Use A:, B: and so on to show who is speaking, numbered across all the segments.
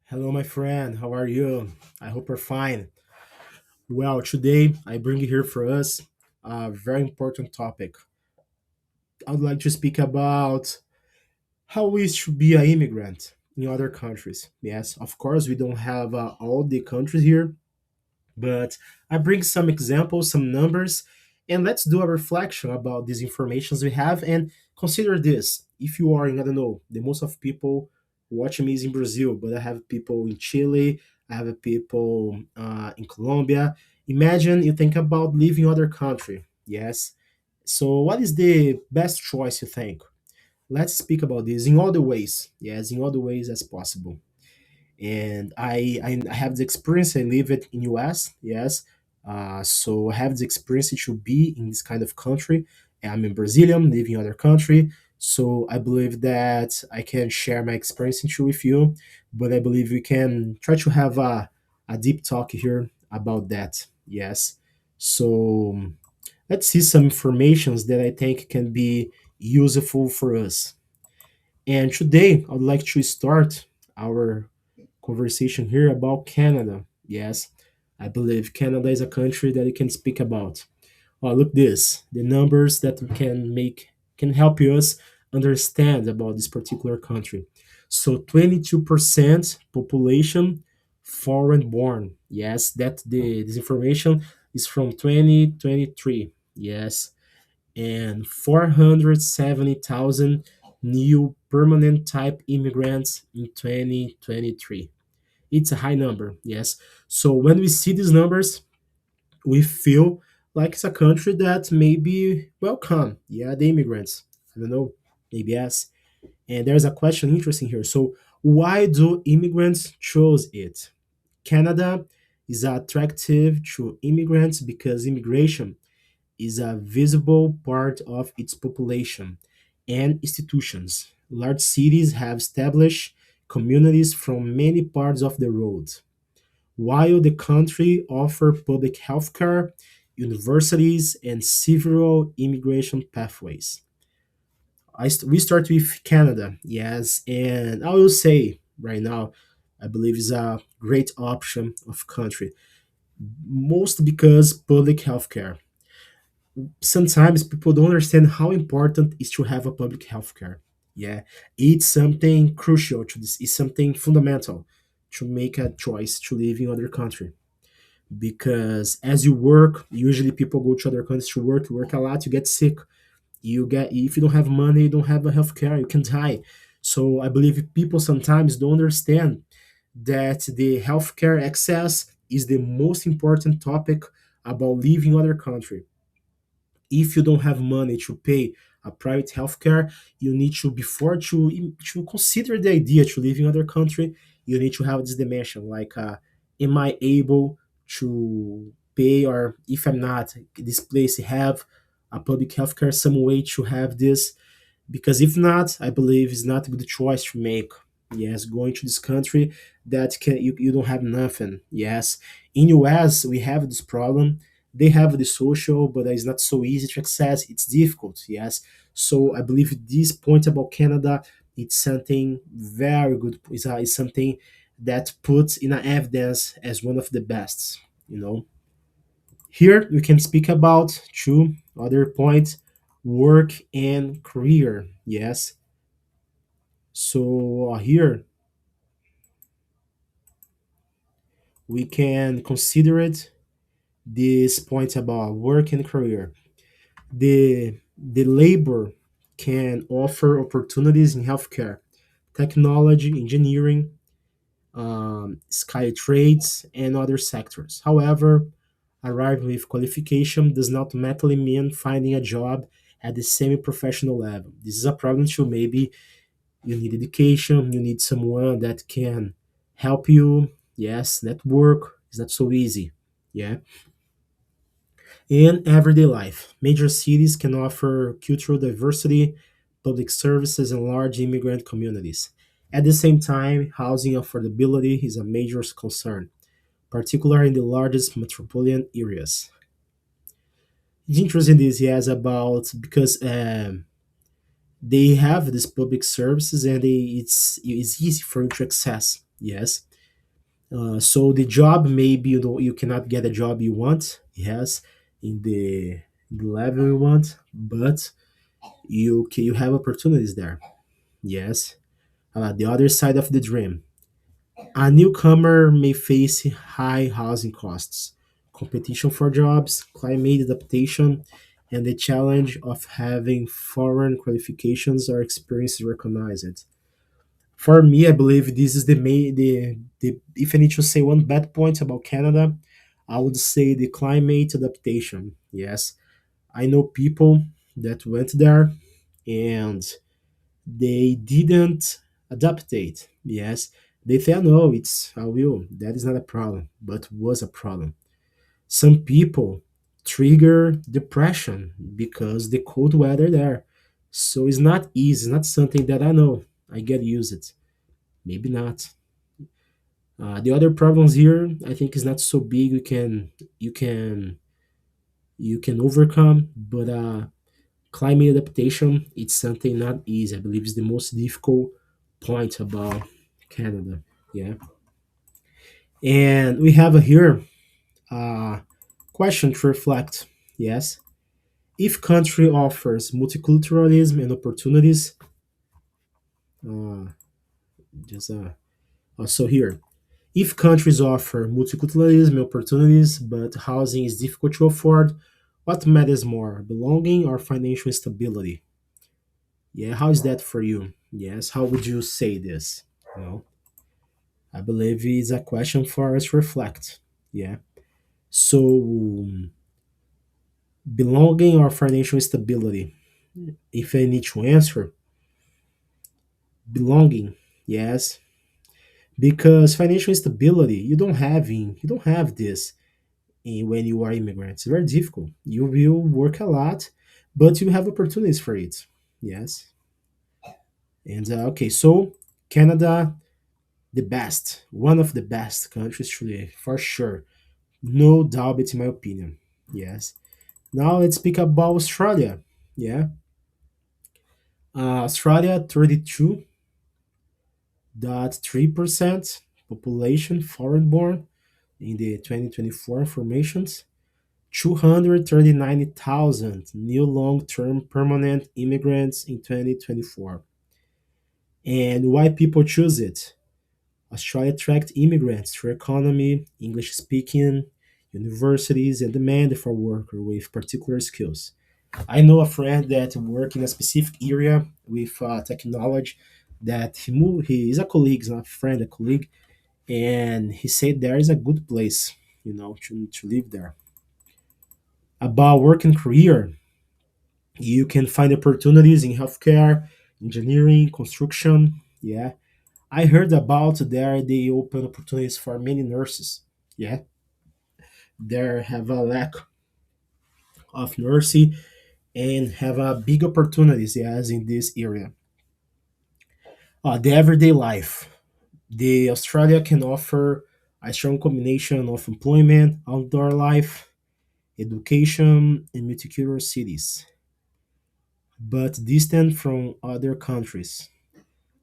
A: Hello, my friend. How are you? I hope you're fine. Well, today I bring here for us a very important topic. I would like to speak about how we should be an immigrant in other countries. Yes, of course, we don't have all the countries here, but I bring some examples, some numbers, and let's do a reflection about these informations we have and consider this. If you are in, I don't know, the most of people watching me is in Brazil, but I have people in Chile, I have people in Colombia. Imagine you think about living other country. Yes. So what is the best choice you think? Let's speak about this in all the ways. Yes, in all the ways as possible. And I have the experience. I live it in US. Yes, so I have the experience to be in this kind of country. I'm in Brazilian, living in other country. So I believe that I can share my experience into with you. But I believe we can try to have a deep talk here about that. Yes. So let's see some informations that I think can be useful for us. And today I would like to start our conversation here about Canada. Yes, I believe Canada is a country that you can speak about. Oh, look this, the numbers that we can make can help us understand about this particular country. So 22% population foreign born. Yes, that the this information is from 2023. Yes, and 470,000 new permanent type immigrants in 2023. It's a high number, yes. So when we see these numbers, we feel like it's a country that maybe welcome, yeah, the immigrants. I don't know, maybe yes. And there's a question interesting here. So why do immigrants choose it? Canada is attractive to immigrants because immigration is a visible part of its population and institutions. Large cities have established communities from many parts of the world. While the country offers public health care, universities, and several immigration pathways. We start with Canada, yes, and I will say right now, I believe is a great option of country, most because public health care. Sometimes people don't understand how important it is to have a public health care. Yeah, it's something crucial to this. It's something fundamental to make a choice to live in other country because as you work, usually people go to other countries to work, you work a lot, you get sick. You get if you don't have money, you don't have a health care, you can die. So I believe people sometimes don't understand that the healthcare access is the most important topic about living other country. If you don't have money to pay a private healthcare, you need to before to consider the idea to live in other country, you need to have this dimension like am I able to pay, or if I'm not, this place have a public healthcare, some way to have this, because if not, I believe it's not a good choice to make. Yes, going to this country that can you don't have nothing. Yes, in US we have this problem. They have the social, but it's not so easy to access. It's difficult. Yes, so I believe this point about Canada, it's something very good. It's something that puts in evidence as one of the best. You know. Here we can speak about two other points: work and career. Yes. So here we can consider it this point about work and career. The labor can offer opportunities in healthcare, technology, engineering, sky trades, and other sectors. However, arriving with qualification does not automatically mean finding a job at the same professional level. This is a problem too. Maybe you need education, you need someone that can help you. Yes, network is not so easy. Yeah. In everyday life, major cities can offer cultural diversity, public services, and large immigrant communities. At the same time, housing affordability is a major concern, particularly in the largest metropolitan areas. It's interesting this, yes, about because they have these public services and it's easy for you to access. Yes, So the job, maybe you cannot get a job you want, yes, in the level you want, but you have opportunities there, yes. The other side of the dream, a newcomer may face high housing costs, competition for jobs, climate adaptation, and the challenge of having foreign qualifications or experiences recognized. For me, I believe this is the if I need to say one bad point about Canada, I would say the climate adaptation. Yes, I know people that went there and they didn't adaptate. Yes, they say, no, it's I will. That is not a problem, but was a problem. Some people trigger depression because the cold weather there. So it's not easy. It's not something that I know. I get used. Maybe not. The other problems here, I think, is not so big. You can you can overcome, but climate adaptation, it's something not easy. I believe it's the most difficult point about Canada. Yeah, and we have here a question to reflect. Yes, if country offers multiculturalism and opportunities, uh, just so here, if countries offer multiculturalism opportunities, but housing is difficult to afford, what matters more, belonging or financial stability? Yeah, how is that for you? Yes, how would you say this? Well, I believe it's a question for us to reflect. Yeah. So, belonging or financial stability? If I need to answer, belonging, yes, because financial stability you don't have this when you are immigrants. It's very difficult. You will work a lot, but you have opportunities for it. Yes. And okay, so Canada, the best, one of the best countries to live, for sure. No doubt, it's my opinion. Yes. Now let's speak about Australia. Yeah. Australia, 32.3% population foreign born in the 2024 informations. 239,000 new long-term permanent immigrants in 2024. And why people choose it? Australia attract immigrants through economy, English speaking, universities, and demand for workers with particular skills. I know a friend that work in a specific area with technology that he moved. He is a colleague, he's not a friend, a colleague, and he said there is a good place, to live there. About work and career, you can find opportunities in healthcare, engineering, construction. Yeah, I heard about there they open opportunities for many nurses. Yeah, there have a lack of nursing and have a big opportunities yes in this area. The everyday life, the Australia can offer a strong combination of employment, outdoor life, education, and multicultural cities, but distant from other countries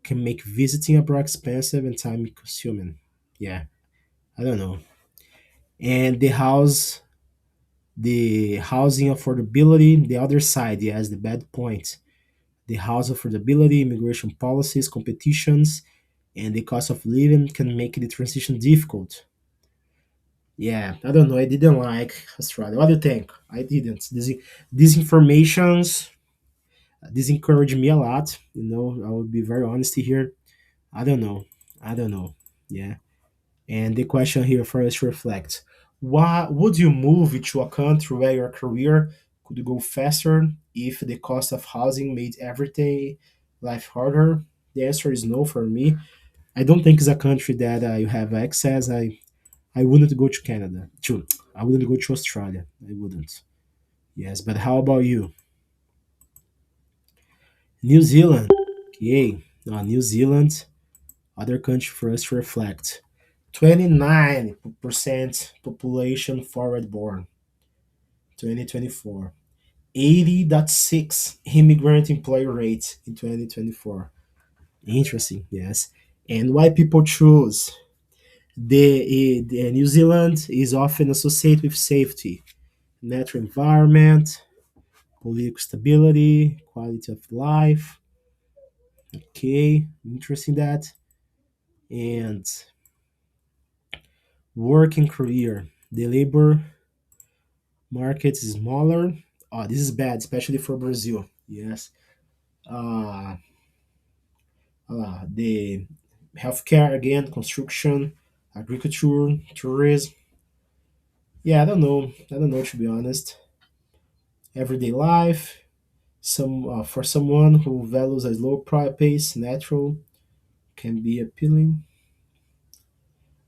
A: can make visiting abroad expensive and time consuming. Yeah, I don't know. And the housing affordability, the other side, yes, the bad point. The house affordability, immigration policies, competitions, and the cost of living can make the transition difficult. Yeah, I don't know. I didn't like Australia. What do you think? I didn't. These informations, this encouraged me a lot. I will be very honest here. I don't know. I don't know. Yeah. And the question here for us to reflect: why would you move to a country where your career could go faster if the cost of housing made everyday life harder? The answer is no for me. I don't think it's a country that you have access. I wouldn't go to Canada. I wouldn't go to Australia. I wouldn't. Yes, but how about you? New Zealand. Okay, New Zealand, other country for us to reflect. 29% population forward born, 2024. 80.6 immigrant employee rate in 2024. Interesting, yes. And why people choose? The New Zealand is often associated with safety, natural environment, political stability, quality of life. Okay, interesting that. And working career. The labor market is smaller. Oh, this is bad, especially for Brazil. Yes. Uh, the healthcare again, construction, agriculture, tourism. Yeah, I don't know. I don't know to be honest. Everyday life. Some for someone who values a slow pace, natural can be appealing.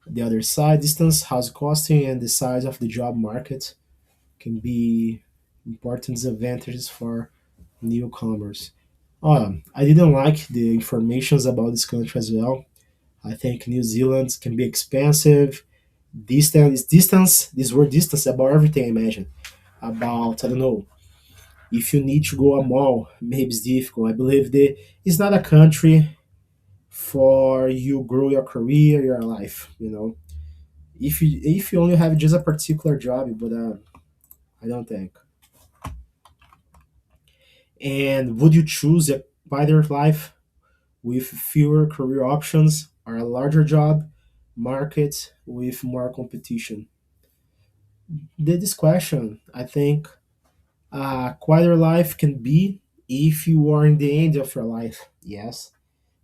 A: The other side, distance, house costing, and the size of the job market can be important disadvantages for newcomers. I didn't like the informations about this country as well. I think New Zealand can be expensive. Distance. This word distance about everything. I imagine about I don't know if you need to go a mall. Maybe it's difficult. I believe it's not a country for you grow your career, your life. If you only have just a particular job, but I don't think. And would you choose a quieter life with fewer career options or a larger job market with more competition? This question, I think, a quieter life can be if you are in the end of your life. Yes,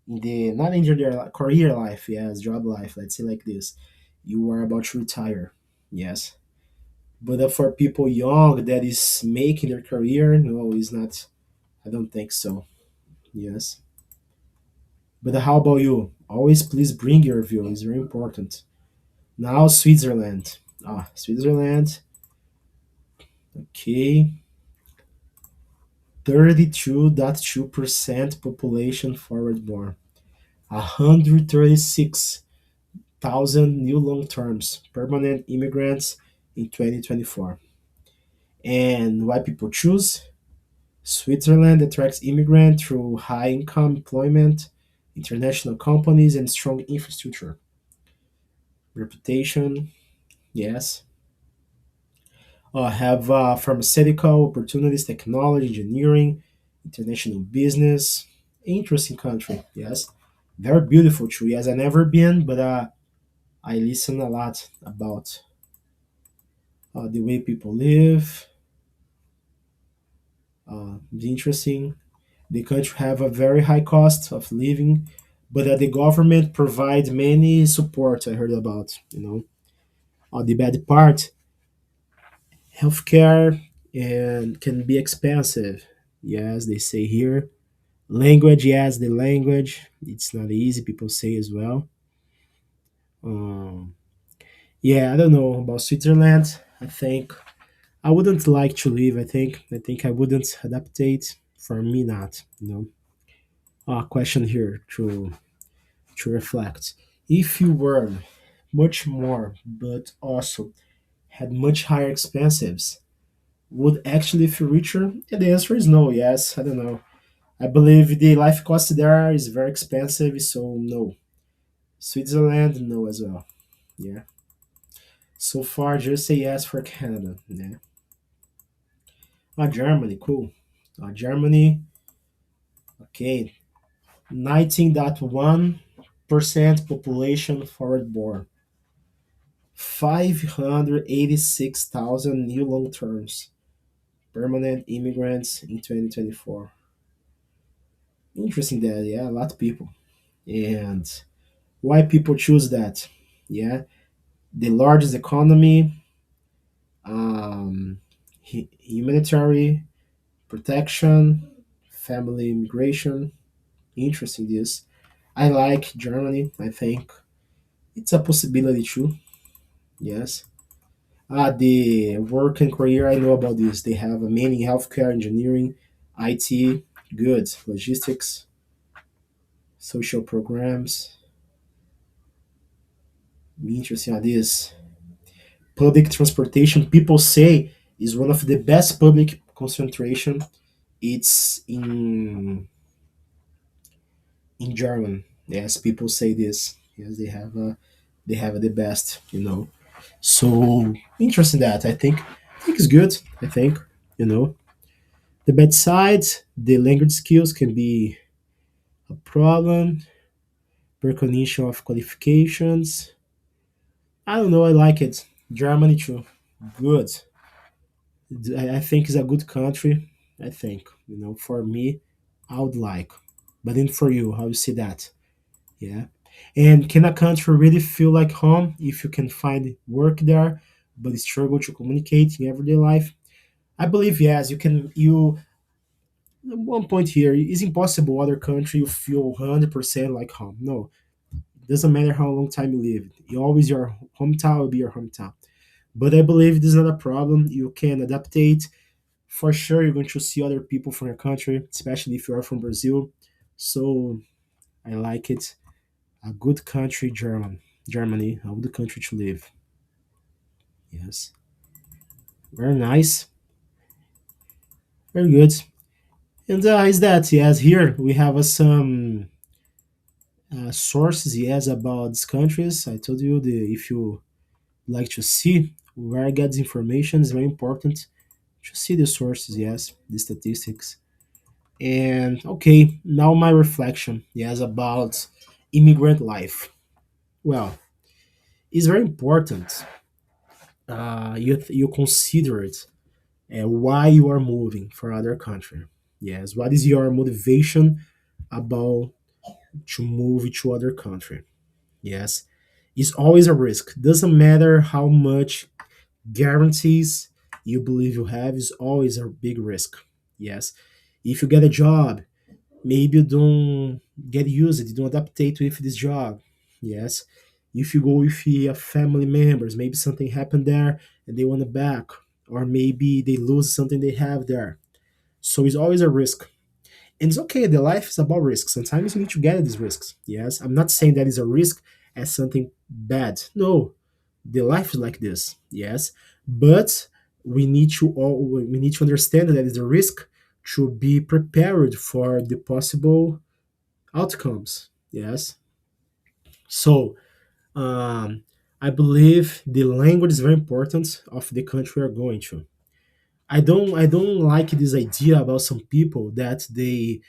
A: in the not in your career life. Yes, job life. Let's say like this, you are about to retire. Yes, but for people young that is making their career, no, it's not. I don't think so. Yes. But how about you? Always please bring your view. It's very important. Now Switzerland. Switzerland. Okay. 32.2% population forward born. 136,000 new long terms permanent immigrants in 2024. And why people choose? Switzerland attracts immigrants through high income employment, international companies, and strong infrastructure. Reputation, yes. Have pharmaceutical opportunities, technology, engineering, international business. Interesting country, yes. Very beautiful too. Yes, I never been, but I listen a lot about the way people live. It's interesting. The country have a very high cost of living, but the government provides many support. I heard about. The bad part, healthcare and can be expensive. Yes, they say here. Language, yes, the language. It's not easy. People say as well. Um, yeah, I don't know about Switzerland. I think I wouldn't like to live. I think I wouldn't adaptate. For me, not. Question here to reflect. If you were much more, but also had much higher expenses, would actually feel richer? And the answer is no. Yes, I don't know. I believe the life cost there is very expensive, so no. Switzerland, no as well. Yeah. So far, just say yes for Canada. Yeah. Germany, cool. Germany, okay. 19.1% population forward born. 586,000 new long terms permanent immigrants in 2024. Interesting that, yeah, a lot of people. And why people choose that? Yeah, the largest economy, humanitarian protection, family immigration. Interesting this. I like Germany. I think it's a possibility too. Yes. The work and career, I know about this. They have many healthcare, engineering, IT, goods, logistics, social programs. Interesting this. Public transportation, people say, is one of the best public concentration. It's in German. Yes, people say this. Yes, they have they have the best. So interesting that I think it's good. I think you know the bad sides, the language skills can be a problem. Recognition of qualifications. I don't know. I like it. Germany too. Good. I think it's a good country. I think for me, I would like. But then for you, how you see that? Yeah. And can a country really feel like home if you can find work there, but struggle to communicate in everyday life? I believe yes. You can. You one point here is impossible. Other country you feel 100% like home. No, it doesn't matter how long time you live. You always your hometown will be your hometown. But I believe this is not a problem. You can adaptate. For sure, you're going to see other people from your country, especially if you are from Brazil. So I like it. A good country, Germany, a good country to live. Yes, very nice, very good. And is that yes? Here we have some sources yes about these countries. I told you the if you like to see where I get this information is very important to see the sources. Yes, the statistics. And okay, now my reflection yes about immigrant life. Well, it's very important. You consider it why you are moving for other country. Yes, what is your motivation about to move to other country? Yes, it's always a risk. Doesn't matter how much guarantees you believe you have. Is always a big risk. Yes, if you get a job, maybe you don't get used, you don't adaptate with this job. Yes, if you go with your family members, maybe something happened there and they want it back, or maybe they lose something they have there. So it's always a risk. And it's okay, the life is about risks. Sometimes you need to get these risks. Yes, I'm not saying that is a risk as something bad. No, the life is like this. Yes, but we need to understand that is a risk to be prepared for the possible outcomes. Yes, so um, I believe the language is very important of the country we're going to. I don't like this idea about some people that they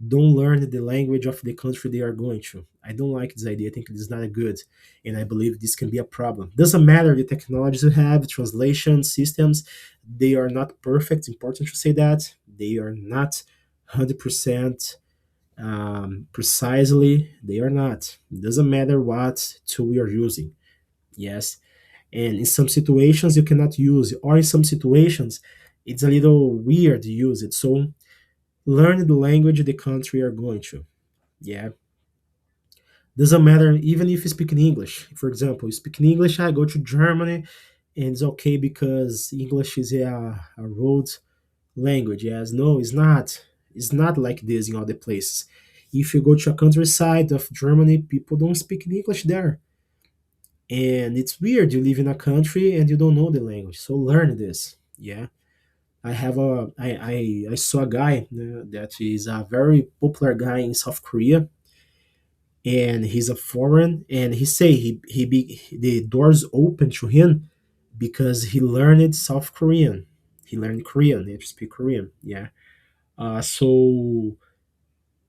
A: don't learn the language of the country they are going to. I don't like this idea. I think it is not good, and I believe this can be a problem. Doesn't matter the technologies you have, translation systems, they are not perfect. Important to say that they are not 100% precisely. They are not. It doesn't matter what tool we are using. Yes, and in some situations you cannot use it, or in some situations it's a little weird to use it. So learn the language of the country you're going to. Yeah, doesn't matter even if you speak in English. For example, you speak in English, I go to Germany, and it's okay because English is a road language. Yes, no, it's not like this in other places. If you go to a countryside of Germany, people don't speak in English there, and it's weird. You live in a country and you don't know the language, so learn this. Yeah, I saw a guy that is a very popular guy in South Korea, and he's a foreign, and he say the doors open to him because he learned South Korean. He learned Korean. He speak Korean. Yeah. So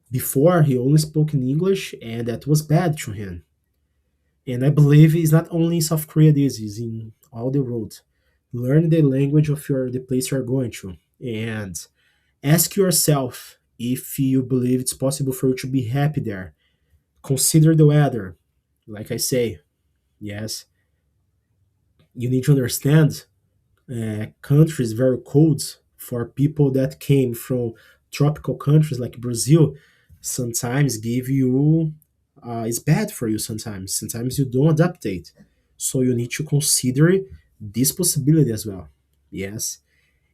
A: before he only spoke in English, and that was bad to him. And I believe it's not only in South Korea. This is in all the world. Learn the language of the place you're going to, and ask yourself if you believe it's possible for you to be happy there. Consider the weather. Like I say, yes, you need to understand countries very cold for people that came from tropical countries like Brazil. Sometimes give you it's bad for you. Sometimes you don't adaptate. So you need to consider this possibility as well. Yes.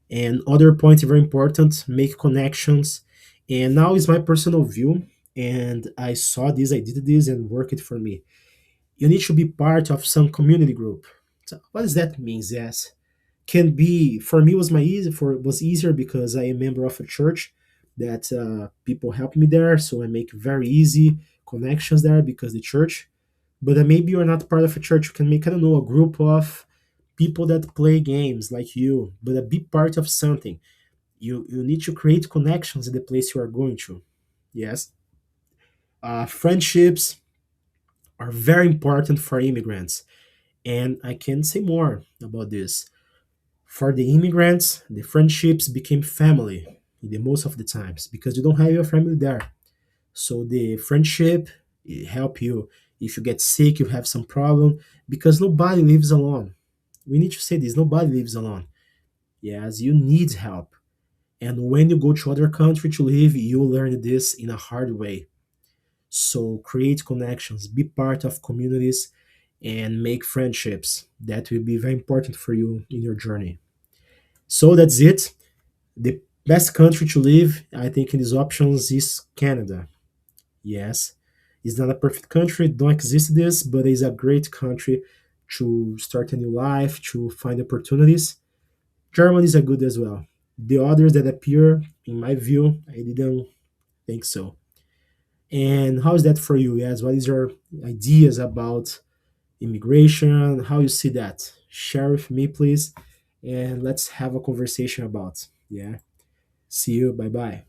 A: And other point very important, make connections. And now is my personal view, and I saw this, I did this, and work it for me. You need to be part of some community group. So what does that mean? Yes, can be for me was easier because I am a member of a church that people help me there, so I make very easy connections there because the church. But maybe you're not part of a church. You can make, I don't know, a group of people that play games like you, but be part of something. You need to create connections in the place you are going to. Yes. Friendships are very important for immigrants. And I can say more about this. For the immigrants, the friendships became family in the most of the times because you don't have your family there. So the friendship help you if you get sick, you have some problem, because nobody lives alone. We need to say this: nobody lives alone. Yes, you need help, and when you go to other country to live, you learn this in a hard way. So create connections, be part of communities, and make friendships. That will be very important for you in your journey. So that's it. The best country to live, I think, in these options is Canada. Yes, it's not a perfect country, don't exist this, but it's a great country to start a new life, to find opportunities. Germany is a good as well. The others that appear, in my view, I didn't think so. And how is that for you? Yes, what is your ideas about immigration? How you see that? Share with me, please, and let's have a conversation about. Yeah. See you. Bye bye.